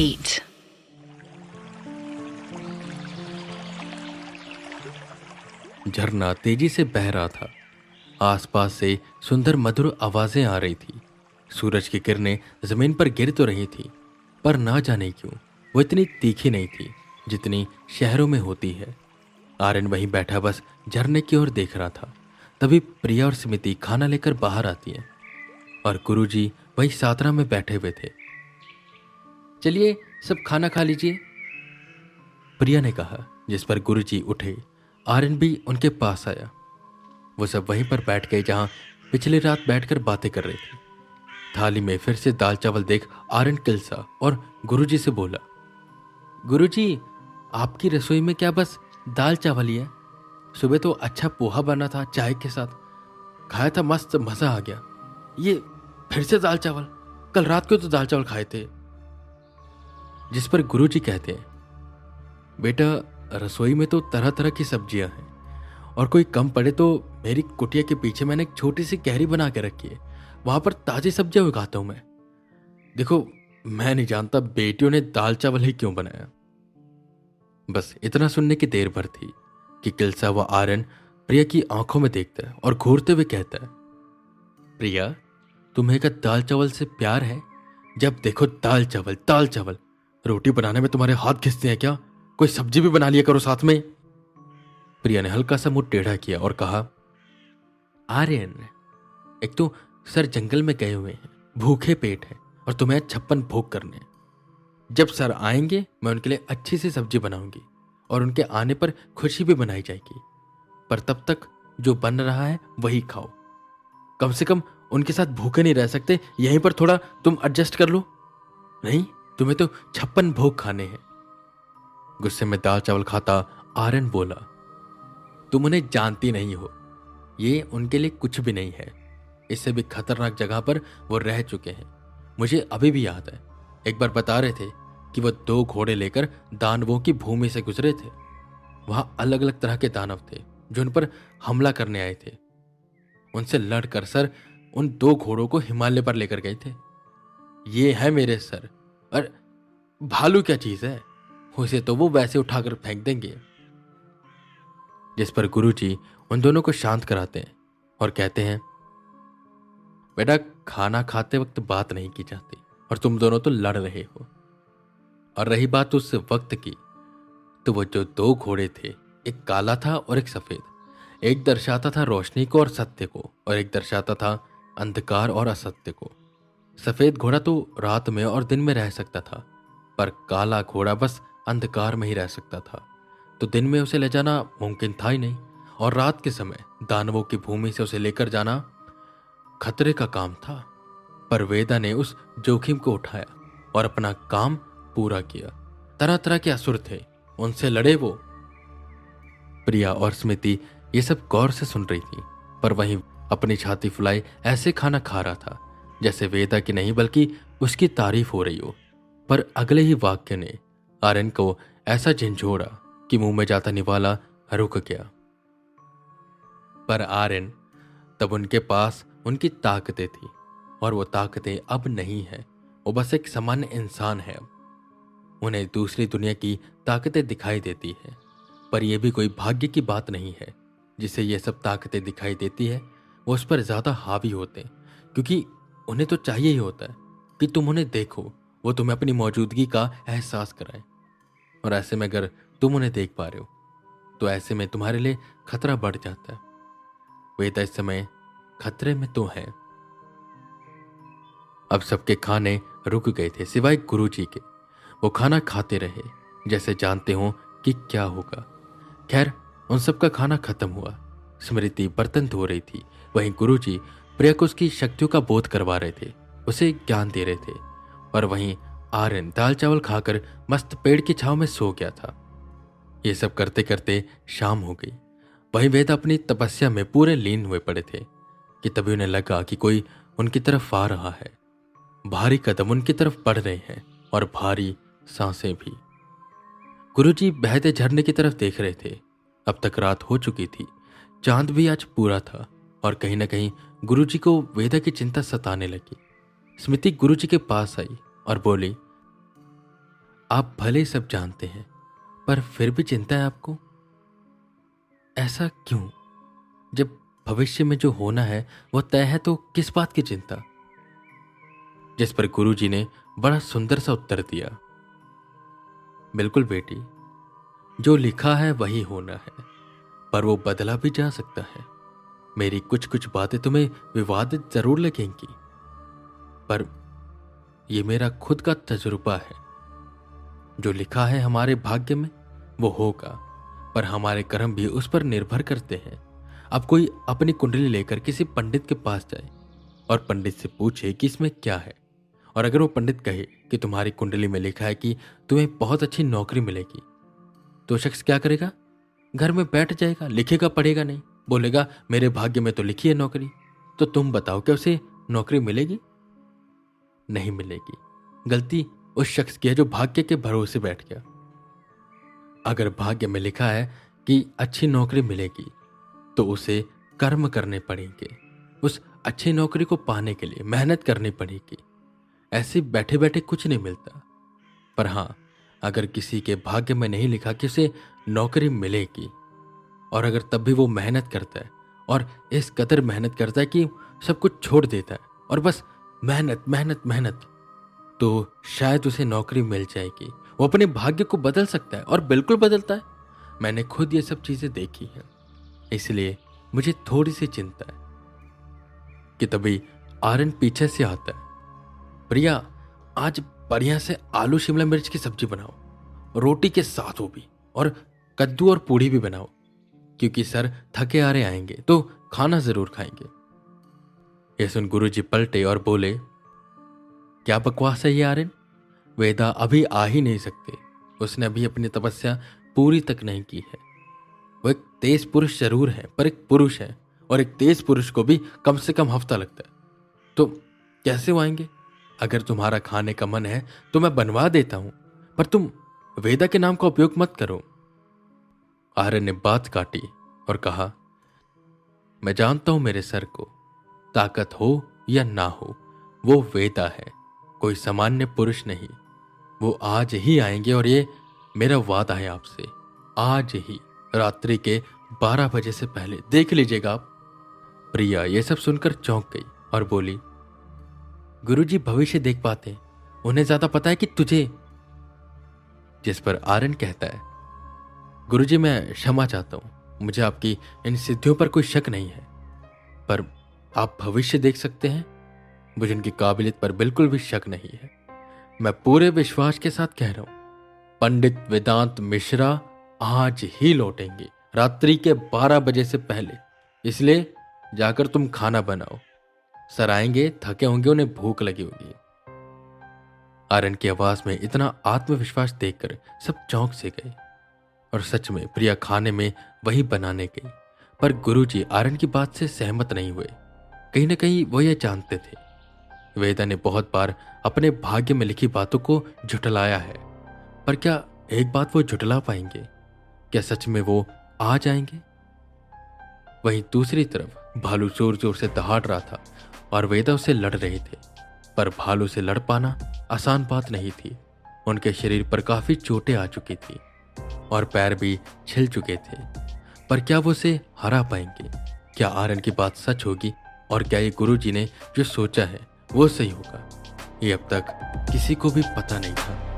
8. झरना तेजी से बह रहा था। आसपास से सुंदर मधुर आवाजें आ रही थी। सूरज की किरणें जमीन पर गिर तो रही थी, पर ना जाने क्यों वो इतनी तीखी नहीं थी जितनी शहरों में होती है। आर्यन वहीं बैठा बस झरने की ओर देख रहा था। तभी प्रिया और स्मिति खाना लेकर बाहर आती है और गुरुजी वहीं साधना में बैठे हुए थे। चलिए सब खाना खा लीजिए, प्रिया ने कहा, जिस पर गुरुजी उठे। आर्यन भी उनके पास आया। वो सब वहीं पर बैठ गए जहां पिछली रात बैठकर बातें कर रहे थे। थाली में फिर से दाल चावल देख आर्यन किलसा और गुरुजी से बोला, गुरुजी, आपकी रसोई में क्या बस दाल चावल ही है? सुबह तो अच्छा पोहा बना था चाय के साथ, खाया था, मस्त मजा आ गया। ये फिर से दाल चावल? कल रात को तो दाल चावल खाए थे। जिस पर गुरुजी कहते हैं, बेटा, रसोई में तो तरह तरह की सब्जियां हैं और कोई कम पड़े तो मेरी कुटिया के पीछे मैंने एक छोटी सी क्यारी बना के रखी है, वहां पर ताजी सब्जियां उगाता हूं मैं। देखो, मैं नहीं जानता बेटियों ने दाल चावल ही क्यों बनाया। बस इतना सुनने की देर भर थी कि किलसा व आर्यन प्रिया की आंखों में देखता है और घूरते हुए कहता है, प्रिया, तुम्हें क्या दाल चावल से प्यार है? जब देखो दाल चावल दाल चावल। रोटी बनाने में तुम्हारे हाथ घिसते हैं क्या? कोई सब्जी भी बना लिया करो साथ में। प्रिया ने हल्का सा मुंह टेढ़ा किया और कहा, आर्यन, एक तो सर जंगल में गए हुए हैं, भूखे पेट है, और तुम्हें 56 भोग करने हैं। जब सर आएंगे मैं उनके लिए अच्छी सी सब्जी बनाऊंगी और उनके आने पर खुशी भी बनाई जाएगी, पर तब तक जो बन रहा है वही खाओ। कम से कम उनके साथ भूखे नहीं रह सकते, यहीं पर थोड़ा तुम एडजस्ट कर लो। नहीं, तुम्हें तो 56 भोग खाने हैं। गुस्से में दाल चावल खाता आर्यन बोला, तुम उन्हें जानती नहीं हो, ये उनके लिए कुछ भी नहीं है। इससे भी खतरनाक जगह पर वो रह चुके हैं। मुझे अभी भी याद है, एक बार बता रहे थे कि वो 2 घोड़े लेकर दानवों की भूमि से गुजरे थे। वहां अलग अलग तरह के दानव थे जो उन पर हमला करने आए थे। उनसे लड़कर सर उन 2 घोड़ों को हिमालय पर लेकर गए थे। ये है मेरे सर। और भालू क्या चीज है? उसे तो वो वैसे उठाकर फेंक देंगे। जिस पर गुरुजी उन दोनों को शांत कराते हैं और कहते हैं, बेटा, खाना खाते वक्त बात नहीं की जाती और तुम दोनों तो लड़ रहे हो। और रही बात उस वक्त की, तो वो जो 2 घोड़े थे, एक काला था और एक सफेद। एक दर्शाता था रोशनी को और सत्य को, और एक दर्शाता था अंधकार और असत्य को। सफेद घोड़ा तो रात में और दिन में रह सकता था, पर काला घोड़ा बस अंधकार में ही रह सकता था। तो दिन में उसे ले जाना मुमकिन था ही नहीं, और रात के समय दानवों की भूमि से उसे लेकर जाना खतरे का काम था। पर वेदा ने उस जोखिम को उठाया और अपना काम पूरा किया। तरह तरह के असुर थे, उनसे लड़े वो। प्रिया और स्मिति ये सब गौर से सुन रही थी, पर वहीं अपनी छाती फुलाए ऐसे खाना खा रहा था जैसे वेदा की नहीं बल्कि उसकी तारीफ हो रही हो। पर अगले ही वाक्य ने आर्यन को ऐसा झंझोड़ा कि मुंह में जाता निवाला रुक गया। पर आर्यन, तब उनके पास उनकी ताकतें थी, और वो ताकतें अब नहीं है। वो बस एक सामान्य इंसान है। उन्हें दूसरी दुनिया की ताकतें दिखाई देती है, पर यह भी कोई भाग्य की बात नहीं है। जिसे ये सब ताकतें दिखाई देती है वो उस पर ज्यादा हावी होते, क्योंकि उन्हें तो चाहिए ही होता है कि तुम उन्हें देखो, वो तुम्हें अपनी मौजूदगी का एहसास कराएं। और ऐसे में अगर तुम उन्हें देख पा रहे हो तो ऐसे में तुम्हारे लिए खतरा बढ़ जाता है। वेदा इस समय खतरे में तो है। अब सबके खाने रुक गए थे सिवाय गुरुजी के। वो खाना खाते रहे जैसे जानते हो कि क्या होगा। खैर, उन सबका खाना खत्म हुआ। स्मृति बर्तन धो रही थी, वहीं गुरुजी प्रिया को उसकी शक्तियों का बोध करवा रहे थे, उसे ज्ञान दे रहे थे। और वहीं आर्यन दाल चावल खाकर मस्त पेड़ की छांव में सो गया था। ये सब करते करते शाम हो गई। वहीं वेद अपनी तपस्या में पूरे लीन हुए पड़े थे कि तभी उन्हें लगा कि कोई उनकी तरफ आ रहा है। भारी कदम उनकी तरफ बढ़ रहे हैं और भारी सांसें भी। गुरुजी बहते झरने की तरफ देख रहे थे। अब तक रात हो चुकी थी, चांद भी आज पूरा था, और कहीं ना कहीं गुरुजी को वेदा की चिंता सताने लगी। स्मृति गुरुजी के पास आई और बोली, आप भले ही सब जानते हैं, पर फिर भी चिंता है आपको। ऐसा क्यों? जब भविष्य में जो होना है वो तय है, तो किस बात की चिंता? जिस पर गुरुजी ने बड़ा सुंदर सा उत्तर दिया, बिल्कुल बेटी, जो लिखा है वही होना है, पर वो बदला भी जा सकता है। मेरी कुछ कुछ बातें तुम्हें विवादित जरूर लगेंगी, पर ये मेरा खुद का तजुर्बा है। जो लिखा है हमारे भाग्य में वो होगा, पर हमारे कर्म भी उस पर निर्भर करते हैं। अब कोई अपनी कुंडली लेकर किसी पंडित के पास जाए और पंडित से पूछे कि इसमें क्या है, और अगर वो पंडित कहे कि तुम्हारी कुंडली में लिखा है कि तुम्हें बहुत अच्छी नौकरी मिलेगी, तो शख्स क्या करेगा? घर में बैठ जाएगा, लिखेगा पढ़ेगा नहीं, बोलेगा मेरे भाग्य में तो लिखी है नौकरी। तो तुम बताओ, क्या उसे नौकरी मिलेगी? नहीं मिलेगी। गलती उस शख्स की है जो भाग्य के भरोसे बैठ गया। अगर भाग्य में लिखा है कि अच्छी नौकरी मिलेगी, तो उसे कर्म करने पड़ेंगे। उस अच्छी नौकरी को पाने के लिए मेहनत करनी पड़ेगी। ऐसे बैठे बैठे कुछ नहीं मिलता। पर हां, अगर किसी के भाग्य में नहीं लिखा कि उसे नौकरी मिलेगी, और अगर तब भी वो मेहनत करता है, और इस कदर मेहनत करता है कि सब कुछ छोड़ देता है और बस मेहनत मेहनत मेहनत, तो शायद उसे नौकरी मिल जाएगी। वो अपने भाग्य को बदल सकता है, और बिल्कुल बदलता है। मैंने खुद ये सब चीजें देखी हैं, इसलिए मुझे थोड़ी सी चिंता है। कि तभी आर्यन पीछे से आता है, प्रिया, आज बढ़िया से आलू शिमला मिर्च की सब्जी बनाओ, रोटी के साथ वो भी, और कद्दू और पूड़ी भी बनाओ, क्योंकि सर थके हारे आएंगे तो खाना जरूर खाएंगे। यह सुन गुरुजी पलटे और बोले, क्या बकवास है ये आर्यन? वेदा अभी आ ही नहीं सकते। उसने अभी अपनी तपस्या पूरी तक नहीं की है। वो एक तेज पुरुष जरूर है, पर एक पुरुष है, और एक तेज पुरुष को भी कम से कम हफ्ता लगता है। तो कैसे वो आएंगे? अगर तुम्हारा खाने का मन है तो मैं बनवा देता हूं, पर तुम वेदा के नाम का उपयोग मत करो। आर्यन ने बात काटी और कहा, मैं जानता हूं मेरे सर को, ताकत हो या ना हो, वो वेदा है, कोई सामान्य पुरुष नहीं। वो आज ही आएंगे, और ये मेरा वादा है आपसे, आज ही रात्रि के 12 बजे से पहले देख लीजिएगा आप। प्रिया ये सब सुनकर चौंक गई और बोली, गुरुजी भविष्य देख पाते हैं, उन्हें ज्यादा पता है कि तुझे। जिस पर आर्यन कहता है, गुरुजी मैं क्षमा चाहता हूं, मुझे आपकी इन सिद्धियों पर कोई शक नहीं है, पर आप भविष्य देख सकते हैं, मुझे इनकी काबिलियत पर बिल्कुल भी शक नहीं है। मैं पूरे विश्वास के साथ कह रहा हूं, पंडित वेदांत मिश्रा आज ही लौटेंगे, रात्रि के 12 बजे से पहले। इसलिए जाकर तुम खाना बनाओ। सर आएंगे, थके होंगे, उन्हें भूख लगी होगी। आर्यन की आवाज में इतना आत्मविश्वास देखकर सब चौंक से गए, और सच में प्रिया खाने में वही बनाने गई। पर गुरुजी आर्यन की बात से सहमत नहीं हुए। कहीं ना कहीं वो ये जानते थे, वेदा ने बहुत बार अपने भाग्य में लिखी बातों को झुठलाया है, पर क्या एक बात वो झुठला पाएंगे? क्या सच में वो आ जाएंगे? वहीं दूसरी तरफ भालू जोर जोर से दहाड़ रहा था, और वेदा उससे लड़ रहे थे। पर भालू से लड़ पाना आसान बात नहीं थी। उनके शरीर पर काफी चोटें आ चुकी थी, और पैर भी छिल चुके थे। पर क्या वो उसे हरा पाएंगे? क्या आर्यन की बात सच होगी, और क्या ये गुरुजी ने जो सोचा है वो सही होगा? ये अब तक किसी को भी पता नहीं था।